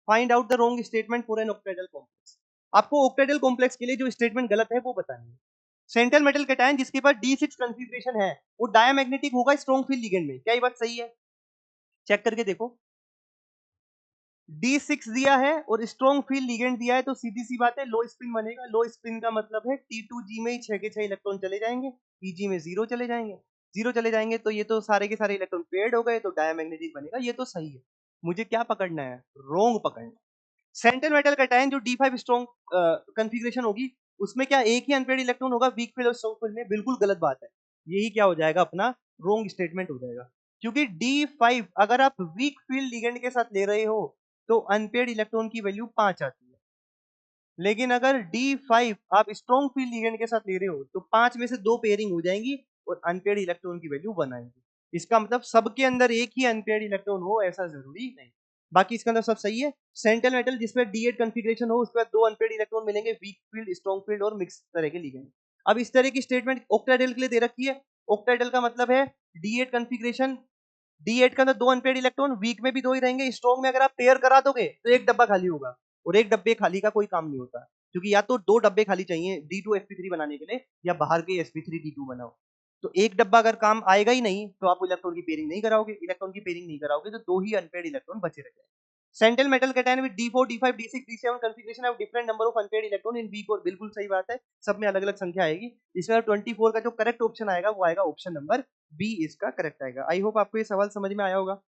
Find out the wrong statement for an octahedral complex. आपको octahedral complex के लिए जो स्टेटमेंट गलत है वो बतानी है। सेंट्रल मेटल कैटायन जिसके पास D6 कॉन्फ़िगरेशन है वो डायमैग्नेटिक होगा स्ट्रॉन्ग फील्ड लिगेंड में। क्या ये बात सही है? चेक करके देखो। D6 दिया है और स्ट्रॉन्ग फील्ड लिगेंड दिया है तो सीधी सी बात है लो स्पिन बनेगा। लो स्पिन का मतलब है T2G में ही 6 के 6 इलेक्ट्रॉन चले जाएंगे, Pg में 0 चले जाएंगे। 0 चले जाएंगे तो ये तो सारे के सारे इलेक्ट्रॉन पेड हो गए तो डायमैग्नेटिक बनेगा। ये तो सही है। मुझे क्या पकड़ना है? रोंग पकड़ना। सेंट्रल मेटल कैटायन जो D5 स्ट्रॉन्ग कॉन्फ़िगरेशन होगी उसमें क्या एक ही अनपेड इलेक्ट्रॉन होगा वीक फील्ड और स्ट्रॉन्ग फील्ड में? बिल्कुल गलत बात है। यही क्या हो जाएगा अपना रोंग स्टेटमेंट हो जाएगा। क्योंकि D5 अगर आप वीक फील्ड लिगेंड के साथ ले रहे हो तो अनपेड इलेक्ट्रॉन की वैल्यू 5 आती है। लेकिन अगर D5 आप स्ट्रॉन्ग फील्ड लिगेंड के साथ ले रहे हो तो 5 में से 2 पेयरिंग हो जाएंगी और अनपेड इलेक्ट्रॉन की वैल्यू 1 आएगी। इसका मतलब सबके अंदर एक ही अनपेड इलेक्ट्रॉन हो ऐसा जरूरी नहीं। बाकी इसके अंदर सब सही है। सेंट्रल मेटल जिसमें D8 कॉन्फ़िगरेशन हो उसके बाद 2 अनपेड इलेक्ट्रॉन मिलेंगे वीक फील्ड, स्ट्रॉन्ग फील्ड और मिक्स तरह के लिगेंड। अब इस तरह की स्टेटमेंट ऑक्टाहेड्रल के लिए दे रखी है। ऑक्टाहेड्रल का मतलब है D8 कॉन्फ़िगरेशन, D8 के अंदर 2 अनपेड इलेक्ट्रॉन, वीक में भी 2 ही रहेंगे, स्ट्रॉन्ग में अगर आप पेयर करा दोगे तो एक डब्बा खाली होगा और एक डब्बे खाली का कोई काम नहीं होता। क्योंकि या तो 2 डब्बे खाली चाहिए D2sp3 बनाने के लिए या बाहर के sp3d2 बनाओ। तो एक डब्बा अगर काम आएगा ही नहीं तो आप इलेक्ट्रॉन की पेयरिंग नहीं कराओगे। इलेक्ट्रॉन की पेयरिंग नहीं कराओगे तो 2 ही अनपेड इलेक्ट्रॉन बचे रह जाएंगे। Central metal cation with D4, D5, D6, D7 configuration have different number of unpaired electron in weak. और बिल्कुल सही बात है, सब में अलग-अलग संख्या आएगी। इसमें 24 का जो करेक्ट ऑप्शन आएगा वो आएगा ऑप्शन नंबर बी, इसका करेक्ट आएगा। आई होप आपको ये सवाल समझ में आया होगा।